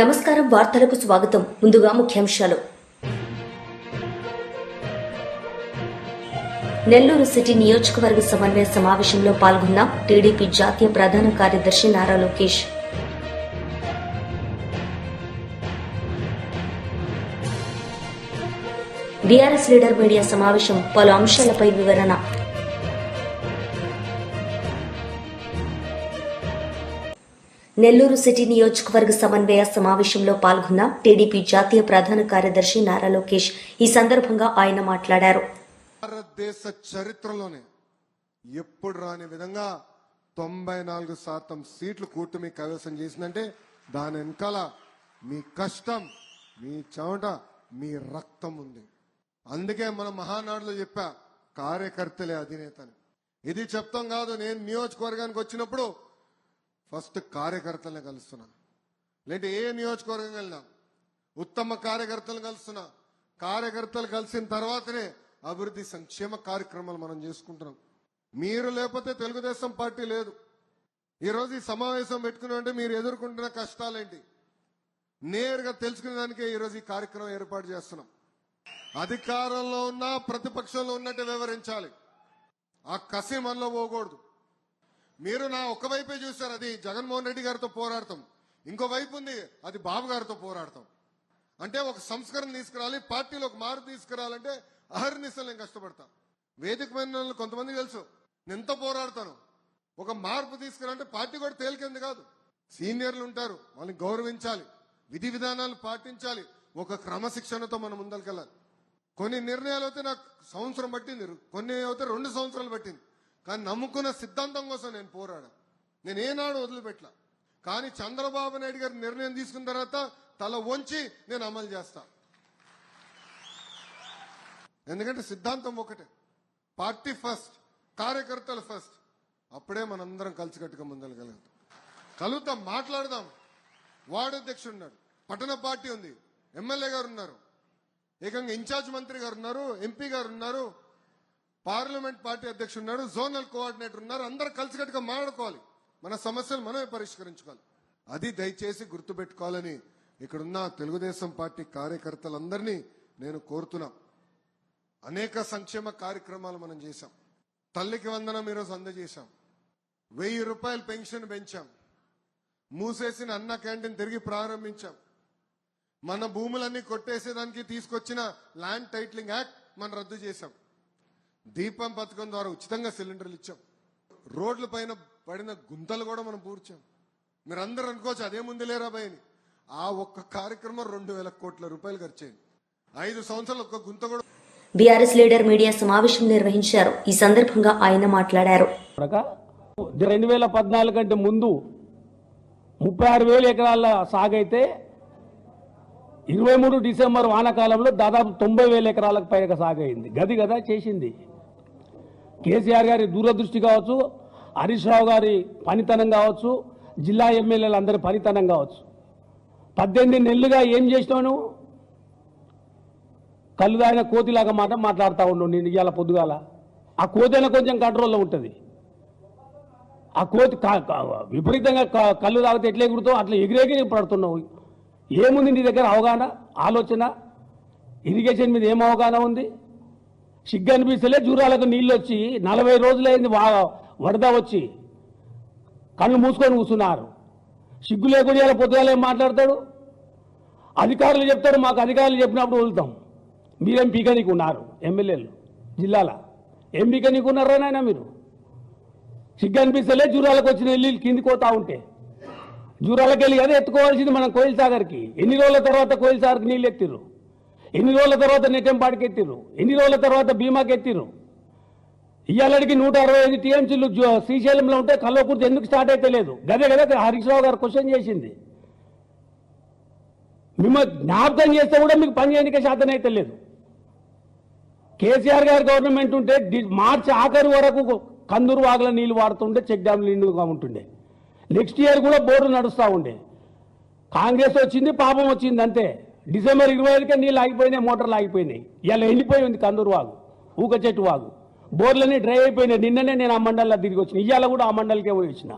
నమస్కారం వార్తలకు స్వాగతం. ముందుగా ముఖ్యాంశాలు. నెల్లూరు సిటీ నియోజకవర్గ సమన్వయ సమావేశంలో పాల్గొన్న టీడీపీ జాతీయ ప్రధాన కార్యదర్శి Nara Lokesh. BRS leader media సమావేశం, పలు అంశాలపై వివరణ. నెల్లూరు సిటీ నియోజకవర్గ సమన్వయ సమావేశంలో పాల్గొన్న టీడీపీ జాతీయ ప్రధాన కార్యదర్శి నారా లోకేష్. ఈ సందర్భంగా ఆయన మాట్లాడారు. భారతదేశ చరిత్రలోనే ఎప్పుడు రాని విధంగా 94% సీట్లు కూటమి కైవసం చేసిందంటే దాని వెనకాల మీ కష్టం, మీ చెమట, మీ రక్తం ఉంది. అందుకే మన మహానాడులో చెప్పా, కార్యకర్తలే అధినేతని. ఇది చెప్తాం కాదు, నేను నియోజకవర్గానికి వచ్చినప్పుడు ఫస్ట్ కార్యకర్తలనే కలుస్తున్నా. లేదంటే ఏ నియోజకవర్గం వెళ్ళినా ఉత్తమ కార్యకర్తలను కలుస్తున్నా. కార్యకర్తలు కలిసిన తర్వాతనే అభివృద్ధి సంక్షేమ కార్యక్రమాలు మనం చేసుకుంటున్నాం. మీరు లేకపోతే తెలుగుదేశం పార్టీ లేదు. ఈరోజు ఈ సమావేశం పెట్టుకున్నామంటే మీరు ఎదుర్కొంటున్న కష్టాలేంటి నేరుగా తెలుసుకునే దానికే ఈరోజు ఈ కార్యక్రమం ఏర్పాటు చేస్తున్నాం. అధికారంలో ఉన్నా ప్రతిపక్షంలో ఉన్నట్టు వివరించాలి. ఆ కసి మనలో పోకూడదు. మీరు నా ఒక వైపే చూశారు, అది జగన్మోహన్ రెడ్డి గారితో పోరాడతాం. ఇంకో వైపు ఉంది, అది బాబు గారితో పోరాడతాం. అంటే ఒక సంస్కరణ తీసుకురావాలి, పార్టీలో ఒక మార్పు తీసుకురావాలంటే అహర్నిశలు నేను కష్టపడతా. వేదిక మీద కొంతమంది తెలుసు నేను ఎంత పోరాడతాను. ఒక మార్పు తీసుకురాలంటే పార్టీ కూడా తేలికేంది కాదు. సీనియర్లు ఉంటారు, వాళ్ళని గౌరవించాలి, విధి విధానాలు పాటించాలి, ఒక క్రమశిక్షణతో మనం ముందరికెళ్ళాలి. కొన్ని నిర్ణయాలు అయితే నాకు సంవత్సరం పట్టింది, కొన్ని అయితే 2 సంవత్సరాలు పట్టింది. కానీ నమ్ముకున్న సిద్ధాంతం కోసం నేను పోరాడా. నేను ఏనాడు వదిలిపెట్టలా. కానీ చంద్రబాబు నాయుడు గారు నిర్ణయం తీసుకున్న తర్వాత తల వంచి నేను అమలు చేస్తా. ఎందుకంటే సిద్ధాంతం ఒకటే, పార్టీ ఫస్ట్, కార్యకర్తలు ఫస్ట్. అప్పుడే మనందరం కలిసికట్టుగా ముందరగలుగుతాం, కలుగుతాం, మాట్లాడదాం. వార్డు అధ్యక్షుడు ఉన్నాడు, పట్టణ పార్టీ ఉంది, ఎమ్మెల్యే గారు ఉన్నారు, ఏకంగా ఇన్ఛార్జ్ మంత్రి గారు ఉన్నారు, ఎంపీ గారు ఉన్నారు, పార్లమెంట్ పార్టీ అధ్యక్షుడు ఉన్నాడు, జోనల్ కోఆర్డినేటర్ ఉన్నారు. అందరూ కలిసికట్టుగా మాట్లాడుకోవాలి, మన సమస్యలు మనమే పరిష్కరించుకోవాలి. అది దయచేసి గుర్తుపెట్టుకోవాలని ఇక్కడున్న తెలుగుదేశం పార్టీ కార్యకర్తలందరినీ నేను కోరుతున్నా. అనేక సంక్షేమ కార్యక్రమాలు మనం చేశాం. తల్లికి వందనం ఈరోజు అందజేశాం. 1000 రూపాయలు పెన్షన్ పెంచాం. మూసేసిన అన్న క్యాంటీన్ తిరిగి ప్రారంభించాం. మన భూములన్నీ కొట్టేసేదానికి తీసుకొచ్చిన ల్యాండ్ టైటిలింగ్ యాక్ట్ మనం రద్దు చేశాం. దీపం పథకం ద్వారా ఉచితంగా సిలిండర్లు ఇచ్చాం. రోడ్ల పైన పడిన గుంతలు కూడా మనం పూడ్చాం. మీరందరూ అనుకోవచ్చు అదే ముందు లేరా భయని. ఆ ఒక్క కార్యక్రమం 2000 కోట్ల రూపాయలు ఖర్చయింది. 5 సంవత్సరాలు ఒక్క గుంత కూడా. బీఆర్ఎస్ లీడర్ మీడియా సమావేశం నిర్వహించారు. ఈ సందర్భంగా ఆయన మాట్లాడారు. 2014 కంటే ముందు 36,000 ఎకరాల సాగైతే 23 డిసెంబర్ వానాకాలంలో దాదాపు 90,000 ఎకరాలకు పైగా సాగైంది. గది కదా చేసింది. కేసీఆర్ గారి దూరదృష్టి కావచ్చు, హరీష్ రావు గారి పనితనం కావచ్చు, జిల్లా ఎమ్మెల్యేలు అందరి పనితనం కావచ్చు. 18 నెలలుగా ఏం చేసినావు నువ్వు? కళ్ళు దాగిన కోతిలాగా మాట్లాడుతూ ఉన్నావు. నేను ఇవాళ పొద్దుగాల ఆ కోతైనా కొంచెం కంట్రోల్లో ఉంటుంది. ఆ కోతి విపరీతంగా కళ్ళు తాగితే ఎట్లా ఎగురుతావు అట్లా ఎగిరెగిరి పడుతున్నావు. ఏముంది నీ దగ్గర అవగాహన, ఆలోచన? ఇరిగేషన్ మీద ఏం అవగాహన ఉంది? సిగ్గు అనిపిస్తలే? జూరాలకు నీళ్ళు వచ్చి 40 రోజులైంది వరద వచ్చి కళ్ళు మూసుకొని కూర్చున్నారు. సిగ్గు లేకుండా పొద్దుగాల ఏం మాట్లాడతాడు? అధికారులు చెప్తాడు, మాకు అధికారులు చెప్పినప్పుడు వదులుతాం. మీరేం పీకనీకి ఉన్నారు ఎమ్మెల్యేలు జిల్లాల? ఏం పీకనీకి ఉన్నారా నాయన మీరు? సిగ్గు అనిపిస్తలే? జూరాలకు వచ్చిన నీళ్ళు కిందికి పోతా ఉంటే జూరాలకు వెళ్ళి కదా ఎత్తుకోవాల్సింది మనం కోయిల్ సాగర్కి. ఎన్ని రోజుల తర్వాత కోయిల్ సాగర్కి నీళ్ళు ఎత్తిర్రు? ఎన్ని రోజుల తర్వాత నెట్టెంపాడికి ఎత్తిర్రు? ఎన్ని రోజుల తర్వాత భీమాకి ఎత్తిర్రు? ఇవాళకి 165 టీఎంసీలు శ్రీశైలంలో ఉంటే కల్వకుర్తి ఎందుకు స్టార్ట్ అయితే లేదు? గదే కదా హరీష్ రావు గారు క్వశ్చన్ చేసింది. మిమ్మల్ని జ్ఞాపకం చేస్తే కూడా మీకు పని చేయనికే శాతం అయితే లేదు. కేసీఆర్ గారి గవర్నమెంట్ ఉంటే మార్చి ఆఖరి వరకు కందూరు వాగుల నీళ్లు వాడుతుంటే చెక్ డ్యామ్లు నిండుగా ఉంటుండే. నెక్స్ట్ ఇయర్ కూడా బోర్డు నడుస్తూ ఉండే. కాంగ్రెస్ వచ్చింది, పాపం వచ్చింది అంతే. డిసెంబర్ 25కే నీళ్ళు ఆగిపోయినాయి, మోటార్లు ఆగిపోయినాయి. ఇలా ఎండిపోయి ఉంది కందూరు వాగు, ఊక చెట్టు వాగు. బోర్లన్నీ డ్రై అయిపోయినాయి. నిన్ననే నేను ఆ మండలిలో తిరిగి వచ్చిన, ఇవాళ కూడా ఆ మండలికే పోయి వచ్చిన.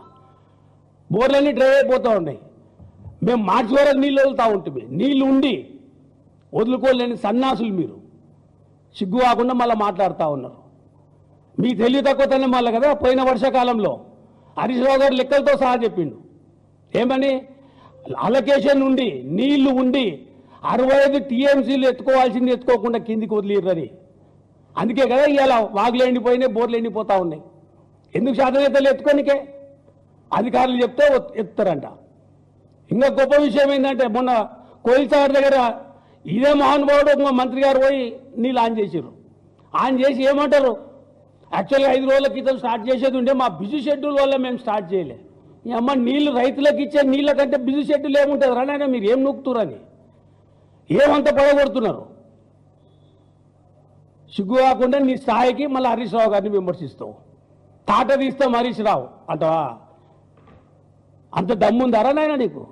బోర్లన్నీ డ్రై అయిపోతూ ఉన్నాయి. మేము మార్చి వరకు నీళ్ళు వదులుతా ఉంటుంది. నీళ్లు ఉండి వదులుకోలేని సన్నాసులు మీరు. సిగ్గు కాకుండా మళ్ళీ మాట్లాడుతూ ఉన్నారు. మీ తెలివి తక్కువతనం వల్ల కదా పోయిన వర్షాకాలంలో హరీష్ రావు గారు లెక్కలతో సహా చెప్పిండు. ఏమని? అలొకేషన్ ఉండి నీళ్లు ఉండి 65 టీఎంసీలు ఎత్తుకోవాల్సింది ఎత్తుకోకుండా కిందికి వదిలిర్రని. అందుకే కదా ఇవాళ వాగులు ఎండిపోయినాయి, బోర్లు ఎండిపోతా ఉన్నాయి. ఎందుకు శాతనేతలు ఎత్తుకోనికే? అధికారులు చెప్తే ఎత్తుతారంట. ఇంకా గొప్ప విషయం ఏంటంటే మొన్న కోయిల్సాగర్ దగ్గర ఇదే మహానుభావుడు ఒక మంత్రి గారు పోయి నీళ్ళు ఆన్ చేసారు. ఆన్ చేసి ఏమంటారు, యాక్చువల్గా 5 రోజుల క్రితం స్టార్ట్ చేసేది ఉంటే మా బిజీ షెడ్యూల్ వల్ల మేము స్టార్ట్ చేయలే. ఈ అమ్మ నీళ్లు రైతులకు ఇచ్చే నీళ్ళ కంటే బిజీ షెడ్యూల్ ఏముంటుంది రానైనా మీరు ఏం నూకుతురని ఏమంతా పడగొడుతున్నారు. సిగ్గు కాకుండా నీ స్థాయికి మళ్ళీ హరీష్ రావు గారిని విమర్శిస్తావు. తాట తీస్తాం హరీష్ రావు అంటవా? అంత దమ్ముందారా నాయన నీకు?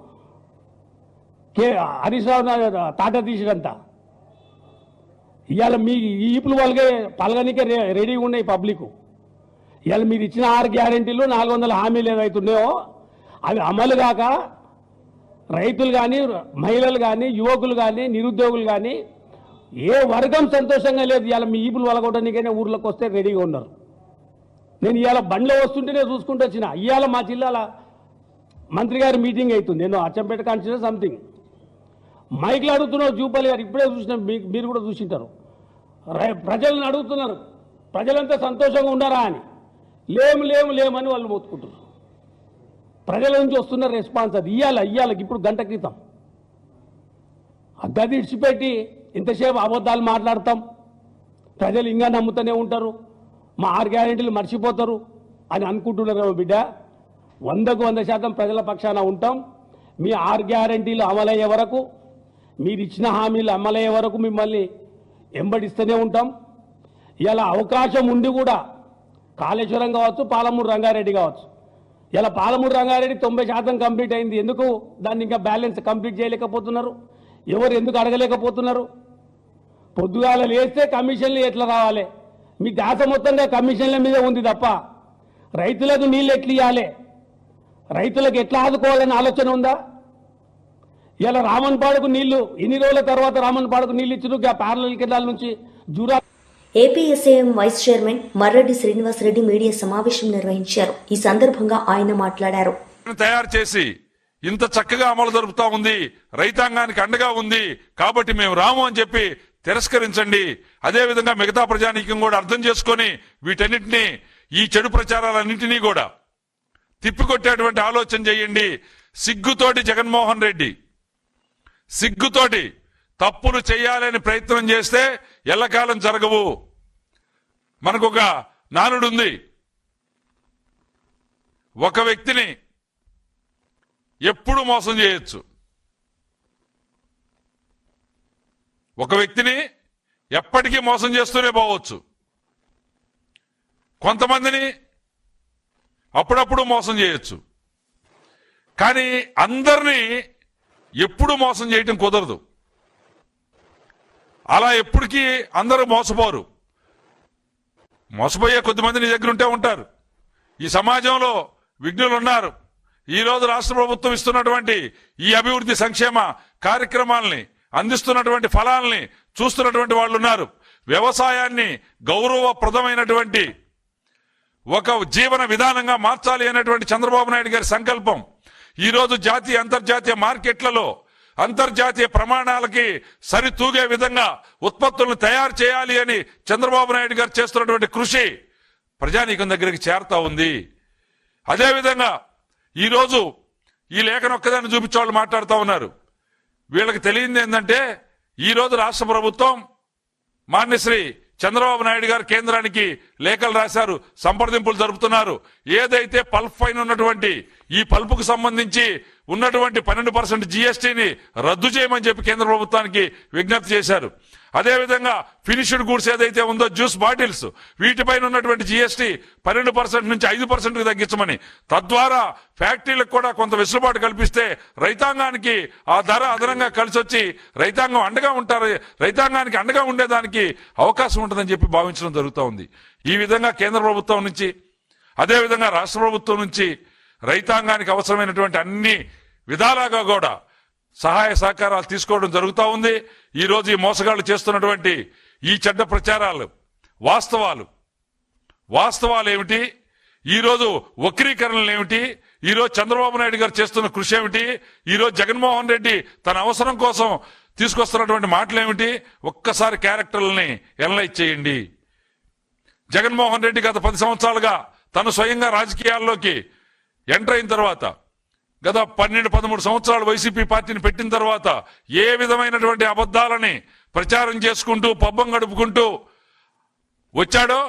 హరీష్ రావు తాట తీసినంత ఇవాళ మీ ఈపులు వాళ్ళకే పలగనికే రెడీగా ఉన్నాయి పబ్లిక్. ఇవాళ మీరు ఇచ్చిన 6 గ్యారెంటీలు 400 హామీలు ఏదైతున్నాయో అవి అమలు కాక రైతులు కానీ, మహిళలు కానీ, యువకులు కానీ, నిరుద్యోగులు కానీ ఏ వర్గం సంతోషంగా లేదు. ఇవాళ మీ ఈపులు వలగొట్టడానికైనా ఊర్లోకి వస్తే రెడీగా ఉన్నారు. నేను ఇవాళ బండ్లో వస్తుంటేనే చూసుకుంటూ వచ్చిన. ఇవాళ మా జిల్లాల మంత్రి గారి మీటింగ్ అవుతుంది. నేను అచ్చంపేట కాన్స్టిట్యూన్సీ సంథింగ్ మైక్లు అడుగుతున్నారు. జూపల్లి గారు ఇప్పుడే చూసిన, మీరు కూడా చూసింటారు. ప్రజలను అడుగుతున్నారు, ప్రజలంతా సంతోషంగా ఉన్నారా అని. లేమని వాళ్ళు మొత్తుకుంటున్నారు. ప్రజల నుంచి వస్తున్న రెస్పాన్స్ అది. ఇయ్యాలకి ఇప్పుడు గంట క్రితం గది ఇడిచిపెట్టి ఇంతసేపు అబద్ధాలు మాట్లాడతాం, ప్రజలు ఇంకా నమ్ముతూనే ఉంటారు, మా 6 గ్యారెంటీలు మర్చిపోతారు అని అనుకుంటున్నారు. బిడ్డ 100కు 100% ప్రజల పక్షాన ఉంటాం. మీ 6 గ్యారెంటీలు అమలయ్యే వరకు, మీరు ఇచ్చిన హామీలు అమలయ్యే వరకు మిమ్మల్ని ఎంబడిస్తూనే ఉంటాం. ఇలా అవకాశం ఉండి కూడా కాళేశ్వరం కావచ్చు, పాలమూరు రంగారెడ్డి కావచ్చు. ఇలా పాలమూరు రంగారెడ్డి 90% కంప్లీట్ అయింది. ఎందుకు దాన్ని ఇంకా బ్యాలెన్స్ కంప్లీట్ చేయలేకపోతున్నారు? ఎవరు ఎందుకు అడగలేకపోతున్నారు? పొద్దుగాల లేస్తే కమిషన్లు ఎట్లా రావాలి? మీ దాస మొత్తంగా కమిషన్ల మీద ఉంది తప్ప రైతులకు నీళ్ళు ఎట్లా ఇవ్వాలి, రైతులకు ఎట్లా ఆదుకోవాలని ఆలోచన ఉందా? ఇలా రామన్పాడుకు నీళ్లు ఇన్ని రోజుల తర్వాత రామన్పాడుకు నీళ్ళు ఇచ్చారు. ప్యారలల్ కెనాల్ నుంచి జూరా. APSAM vice chairman Marreddy Srinivasa Reddy media సమావేశం నిర్వహించారు. ఈ సందర్భంగా ఆయన మాట్లాడారు. తయారు చేసి ఇంత చక్కగా అమలు జరుపుతా ఉంది, రైతాంగానికి అండగా ఉంది కాబట్టి మేము రాము అని చెప్పి తిరస్కరించండి. అదేవిధంగా మిగతా ప్రజానీకం కూడా అర్థం చేసుకొని వీటన్నిటినీ, ఈ చెడు ప్రచారాలన్నింటినీ కూడా తిప్పికొట్టేటువంటి ఆలోచన చేయండి. సిగ్గుతోటి జగన్మోహన్ రెడ్డి సిగ్గుతోటి తప్పులు చేయాలని ప్రయత్నం చేస్తే ఎల్లకాలం జరగవు. మనకొక నానుడుంది, ఒక వ్యక్తిని ఎప్పుడు మోసం చేయొచ్చు, ఒక వ్యక్తిని ఎప్పటికీ మోసం చేస్తూనే పోవచ్చు. కొంతమందిని అప్పుడప్పుడు మోసం చేయొచ్చు, కానీ అందరినీ ఎప్పుడు మోసం చేయటం కుదరదు. అలా ఎప్పటికీ అందరూ మోసపోరు. మోసపోయే కొద్దిమంది నీ దగ్గర ఉంటే ఉంటారు. ఈ సమాజంలో విఘ్నులు ఉన్నారు. ఈరోజు రాష్ట్ర ప్రభుత్వం ఇస్తున్నటువంటి ఈ అభివృద్ధి సంక్షేమ కార్యక్రమాలని, అందిస్తున్నటువంటి ఫలాల్ని చూస్తున్నటువంటి వాళ్ళు ఉన్నారు. వ్యవసాయాన్ని గౌరవప్రదమైనటువంటి ఒక జీవన విధానంగా మార్చాలి అనేటువంటి చంద్రబాబు నాయుడు గారి సంకల్పం ఈరోజు జాతీయ అంతర్జాతీయ మార్కెట్లలో అంతర్జాతీయ ప్రమాణాలకి సరితూగే విధంగా ఉత్పత్తులను తయారు చేయాలి అని చంద్రబాబు నాయుడు గారు చేస్తున్నటువంటి కృషి ప్రజానీకం దగ్గరికి చేరుతా ఉంది. అదేవిధంగా ఈరోజు ఈ లేఖను ఒక్కదాన్ని చూపించే వాళ్ళు మాట్లాడుతూ ఉన్నారు. వీళ్ళకి తెలియంది ఏంటంటే, ఈరోజు రాష్ట్ర ప్రభుత్వం మాన్యశ్రీ చంద్రబాబు నాయుడు గారు కేంద్రానికి లేఖలు రాశారు, సంప్రదింపులు జరుపుతున్నారు. ఏదైతే పల్ప్ పైన ఉన్నటువంటి ఈ పల్పుకు సంబంధించి ఉన్నటువంటి 12% జీఎస్టీని రద్దు చేయమని చెప్పి కేంద్ర ప్రభుత్వానికి విజ్ఞప్తి చేశారు. అదేవిధంగా ఫినిష్డ్ గూడ్స్ ఏదైతే ఉందో జ్యూస్ బాటిల్స్, వీటిపైన ఉన్నటువంటి జీఎస్టీ 12% నుంచి 5%కు తగ్గించమని, తద్వారా ఫ్యాక్టరీలకు కూడా కొంత వెసులుబాటు కల్పిస్తే రైతాంగానికి ఆ ధర అదనంగా కలిసి వచ్చి రైతాంగం అండగా ఉంటారు, రైతాంగానికి అండగా ఉండేదానికి అవకాశం ఉంటుందని చెప్పి భావించడం జరుగుతూ ఉంది. ఈ విధంగా కేంద్ర ప్రభుత్వం నుంచి, అదేవిధంగా రాష్ట్ర ప్రభుత్వం నుంచి రైతాంగానికి అవసరమైనటువంటి అన్ని విధాలుగా కూడా సహాయ సహకారాలు తీసుకోవడం జరుగుతూ ఉంది. ఈ రోజు ఈ మోసగాళ్లు చేస్తున్నటువంటి ఈ చెడ్డ ప్రచారాలు వాస్తవాలు ఏమిటి, ఈ రోజు వక్రీకరణలు ఏమిటి, ఈ రోజు చంద్రబాబు నాయుడు గారు చేస్తున్న కృషి ఏమిటి, ఈ రోజు జగన్మోహన్ రెడ్డి తన అవసరం కోసం తీసుకొస్తున్నటువంటి మాటలు ఏమిటి, ఒక్కసారి క్యారెక్టర్లని ఎనలైజ్ చేయండి. జగన్మోహన్ రెడ్డి గత 10 సంవత్సరాలుగా తను స్వయంగా రాజకీయాల్లోకి ఎంటర్ అయిన తర్వాత, గత 12-13 సంవత్సరాలు వైసీపీ పార్టీని పెట్టిన తర్వాత ఏ విధమైనటువంటి అబద్ధాలని ప్రచారం చేసుకుంటూ పబ్బం గడుపుకుంటూ వచ్చాడో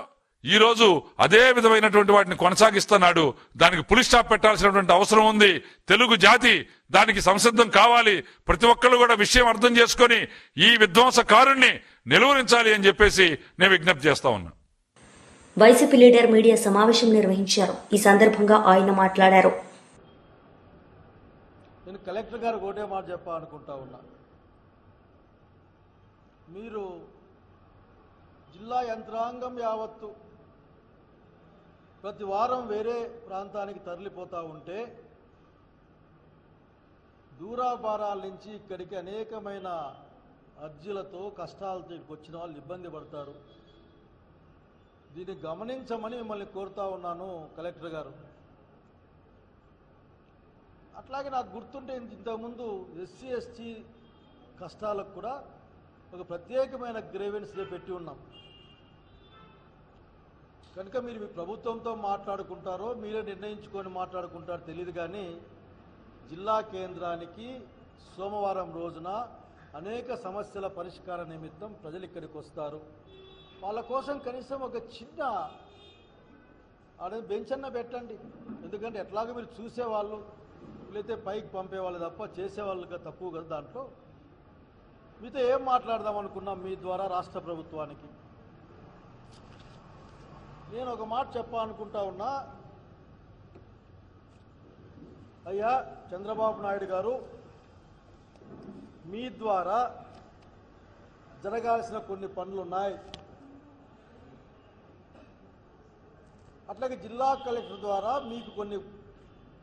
ఈ రోజు అదే విధమైనటువంటి వాటిని కొనసాగిస్తున్నాడు. దానికి పులి స్టాప్ పెట్టాల్సినటువంటి అవసరం ఉంది. తెలుగు జాతి దానికి సంసిద్ధం కావాలి. ప్రతి ఒక్కళ్ళు కూడా విషయం అర్థం చేసుకొని ఈ విధ్వంసకారుణ్ణి నిలువరించాలి అని చెప్పేసి నేను విజ్ఞప్తి చేస్తా ఉన్నా. వైసీపీ లీడర్ మీడియా సమావేశం నిర్వహించారు. ఈ సందర్భంగా ఆయన మాట్లాడారు. నేను కలెక్టర్ గారు ఒకటే మాట చెప్పాలనుకుంటా ఉన్నా. మీరు జిల్లా యంత్రాంగం యావత్తు ప్రతి వారం వేరే ప్రాంతానికి తరలిపోతూ ఉంటే దూరాభారాల నుంచి ఇక్కడికి అనేకమైన అర్జీలతో కష్టాలతో వచ్చిన వాళ్ళు ఇబ్బంది పడతారు. దీన్ని గమనించమని మిమ్మల్ని కోరుతా ఉన్నాను కలెక్టర్ గారు. అట్లాగే నాకు గుర్తుంటే ఇంతకుముందు ఎస్సీ ఎస్టీ కష్టాలకు కూడా ఒక ప్రత్యేకమైన గ్రేవెన్స్ డే పెట్టి ఉన్నాం. కనుక మీరు మీ ప్రభుత్వంతో మాట్లాడుకుంటారో మీరే నిర్ణయించుకొని మాట్లాడుకుంటారో తెలియదు, కానీ జిల్లా కేంద్రానికి సోమవారం రోజున అనేక సమస్యల పరిష్కార నిమిత్తం ప్రజలు ఇక్కడికి వస్తారు. వాళ్ళ కోసం కనీసం ఒక చిన్న బెంచన్న పెట్టండి. ఎందుకంటే ఎట్లాగో మీరు చూసేవాళ్ళు లేకపోతే పైకి పంపేవాళ్ళు తప్ప చేసేవాళ్ళుగా తక్కువ కదా. దాంట్లో మీతో ఏం మాట్లాడదాం అనుకున్నాం మీ ద్వారా రాష్ట్ర ప్రభుత్వానికి. నేను ఒక మాట చెప్పాలనుకుంటా ఉన్నా. అయ్యా చంద్రబాబు నాయుడు గారు, మీ ద్వారా జరగాల్సిన కొన్ని పనులు ఉన్నాయి. అట్లాగే జిల్లా కలెక్టర్ ద్వారా మీకు కొన్ని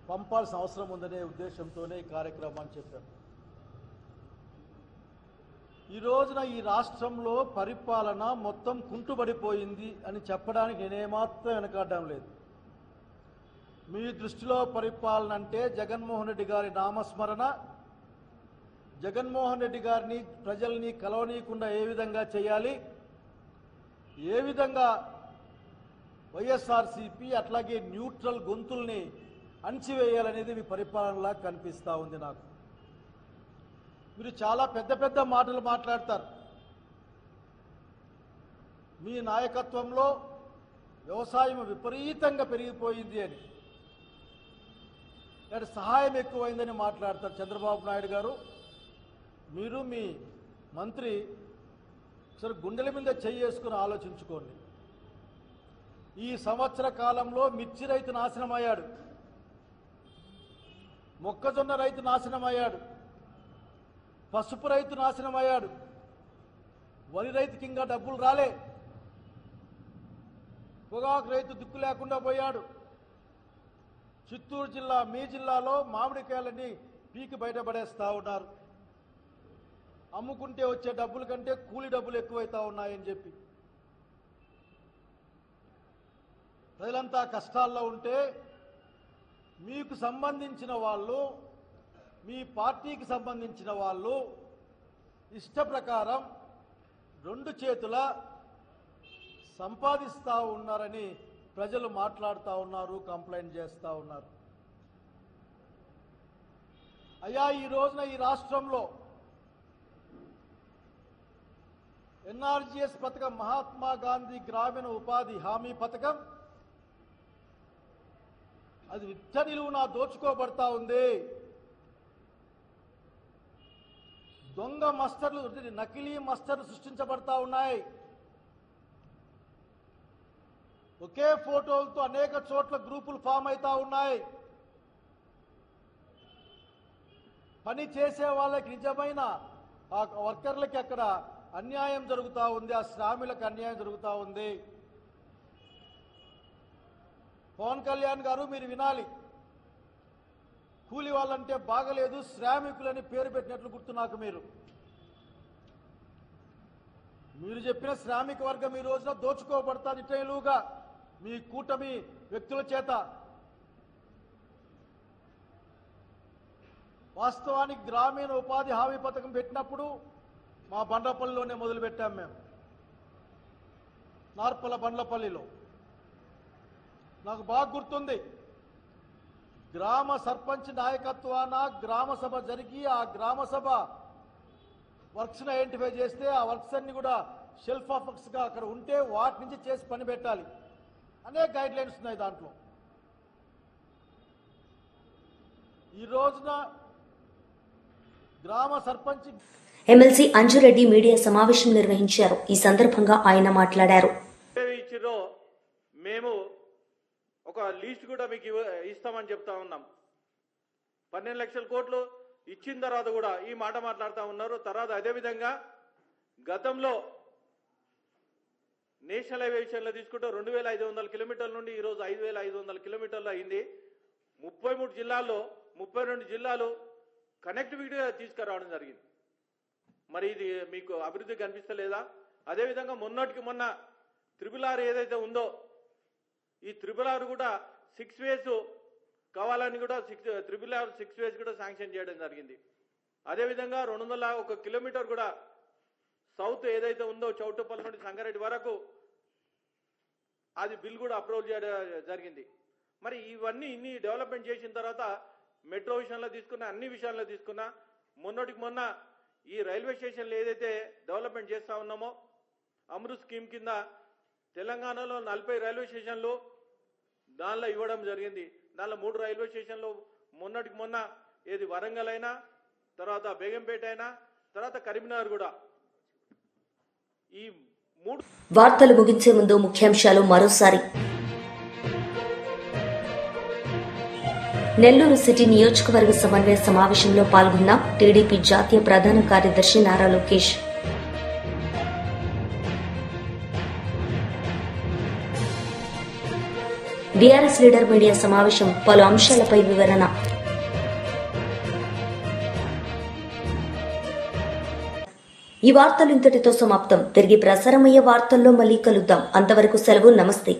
పంపాల్సిన అవసరం ఉందనే ఉద్దేశంతోనే ఈ కార్యక్రమాన్ని చెప్పాను. ఈ రోజున ఈ రాష్ట్రంలో పరిపాలన మొత్తం కుంటుపడిపోయింది అని చెప్పడానికి నేనేమాత్రం వెనకాడడం లేదు. మీ దృష్టిలో పరిపాలన అంటే జగన్మోహన్ రెడ్డి గారి నామస్మరణ, జగన్మోహన్ రెడ్డి గారిని ప్రజల్ని కలవనీయకుండా ఏ విధంగా చేయాలి, ఏ విధంగా వైఎస్ఆర్సీపీ అట్లాగే న్యూట్రల్ గొంతుల్ని అణచివేయాలనేది మీ పరిపాలనలా కనిపిస్తూ ఉంది నాకు. మీరు చాలా పెద్ద పెద్ద మాటలు మాట్లాడతారు. మీ నాయకత్వంలో వ్యవసాయం విపరీతంగా పెరిగిపోయింది అని, లేదా సహాయం ఎక్కువైందని మాట్లాడతారు చంద్రబాబు నాయుడు గారు. మీరు మీ మంత్రి సరే గుండెల మీద చేసుకుని ఆలోచించుకోండి. ఈ సంవత్సర కాలంలో మిర్చి రైతు నాశనం అయ్యాడు, మొక్కజొన్న రైతు నాశనం అయ్యాడు, పసుపు రైతు నాశనం అయ్యాడు, వరి రైతుకి ఇంకా డబ్బులు రాలే, పొగాకు రైతు దిక్కు లేకుండా పోయాడు. చిత్తూరు జిల్లా మీ జిల్లాలో మామిడికాయలని పీకి బయటపడేస్తూ ఉన్నారు. అమ్ముకుంటే వచ్చే డబ్బుల కంటే కూలి డబ్బులు ఎక్కువైతా ఉన్నాయని చెప్పి ప్రజలంతా కష్టాల్లో ఉంటే మీకు సంబంధించిన వాళ్ళు, మీ పార్టీకి సంబంధించిన వాళ్ళు ఇష్ట ప్రకారం 2 చేతుల సంపాదిస్తూ ఉన్నారని ప్రజలు మాట్లాడుతూ ఉన్నారు, కంప్లైంట్ చేస్తూ ఉన్నారు. అయ్యా ఈ రోజున ఈ రాష్ట్రంలో ఎన్ఆర్జీఎస్ పథకం, మహాత్మా గాంధీ గ్రామీణ ఉపాధి హామీ పథకం, అది నిత్య నిలువునా దోచుకోబడతా ఉంది. దొంగ మస్టర్లు, నకిలీ మస్టర్లు సృష్టించబడతా ఉన్నాయి. ఒకే ఫోటోలతో అనేక చోట్ల గ్రూపులు ఫామ్ అవుతా ఉన్నాయి. పని చేసే వాళ్ళకి నిజమైన ఆ వర్కర్లకి అక్కడ అన్యాయం జరుగుతూ ఉంది, ఆ శ్రామికులకు అన్యాయం జరుగుతూ ఉంది. పవన్ కళ్యాణ్ గారు మీరు వినాలి, కూలి వాళ్ళంటే బాగలేదు, శ్రామికులని పేరు పెట్టినట్లు గుర్తు నాకు. మీరు చెప్పిన శ్రామిక వర్గం ఈ రోజున దోచుకోబడతాది ఇటైలుగా మీ కూటమి వ్యక్తుల చేత. వాస్తవానికి గ్రామీణ ఉపాధి హామీ పథకం పెట్టినప్పుడు మా బండ్లపల్లిలోనే మొదలుపెట్టాం మేము, నార్పల బండ్లపల్లిలో. నాకు బాగా గుర్తుంది, గ్రామ సర్పంచ్ నాయకత్వాన గ్రామ సభ జరిగి ఆ గ్రామ సభ వర్క్స్ ఐడెంటిఫై చేస్తే ఆ వర్క్స్ అన్ని కూడా షెల్ఫ్ ఆఫ్ వర్క్స్ గా అక్కడ ఉంటే వాటి నుంచి చేసి పని పెట్టాలి అనే గైడ్ లైన్స్ ఉన్నాయి దాంట్లో. ఈ రోజున గ్రామ సర్పంచ్ ఎమ్మెల్సీ అంజురెడ్డి మీడియా సమావేశం నిర్వహించారు. ఈ సందర్భంగా ఆయన మాట్లాడారు. మేము ఒక లీస్ట్ కూడా మీకు ఇస్తామని చెప్తా ఉన్నాం. 12 లక్షల కోట్లు ఇచ్చిన తర్వాత కూడా ఈ మాట మాట్లాడుతూ ఉన్నారు. తర్వాత అదేవిధంగా గతంలో నేషనల్ హైవే విషయంలో తీసుకుంటే 2500 కిలోమీటర్ల నుండి ఈరోజు 5500 కిలోమీటర్లు అయింది. 33 జిల్లాల్లో 32 జిల్లాలు కనెక్టివిటీగా తీసుకురావడం జరిగింది. మరి ఇది మీకు అభివృద్ధి కనిపిస్తలేదా? అదేవిధంగా మొన్నటికి మొన్న త్రిపుల్ ఏదైతే ఉందో ఈ త్రిపుల్ కూడా 6 వేస్ కావాలని కూడా 6 వేస్ కూడా శాంక్షన్ చేయడం జరిగింది. అదేవిధంగా 201 కిలోమీటర్ కూడా సౌత్ ఏదైతే ఉందో చౌటుప్పల్ నుండి సంగారెడ్డి వరకు అది బిల్ కూడా అప్రూవ్ చేయడం జరిగింది. మరి ఇవన్నీ ఇన్ని డెవలప్మెంట్ చేసిన తర్వాత మెట్రో విషయంలో తీసుకున్నా, అన్ని విషయాల్లో తీసుకున్నా, మొన్నటికి మొన్న ఈ రైల్వే స్టేషన్లు ఏదైతే డెవలప్మెంట్ చేస్తా ఉన్నామో అమృత్ స్కీమ్ కింద తెలంగాణలో 40 రైల్వే స్టేషన్లు దానిలో ఇవ్వడం జరిగింది. దానిలో 3 రైల్వే స్టేషన్లు మొన్నటికి మొన్న ఏది వరంగల్ అయినా, తర్వాత బేగంపేట అయినా, తర్వాత కరీంనగర్ కూడా. ఈ 3 వార్తలు ముగించే ముందు ముఖ్యాంశాలు మరోసారి. నెల్లూరు సిటీ నియోజకవర్గ సమన్వయ సమావేశంలో పాల్గొన్న టీడీపీ జాతీయ ప్రధాన కార్యదర్శి Nara Lokesh. BRS leader media సమావేశం, పలు అంశాలపై వివరణ. ఈ వార్తలు ఇంతటితో సమాప్తం. తిరిగి ప్రసారమయ్యే వార్తల్లో మళ్ళీ కలుద్దాం. అంతవరకు సెలవు. నమస్తే.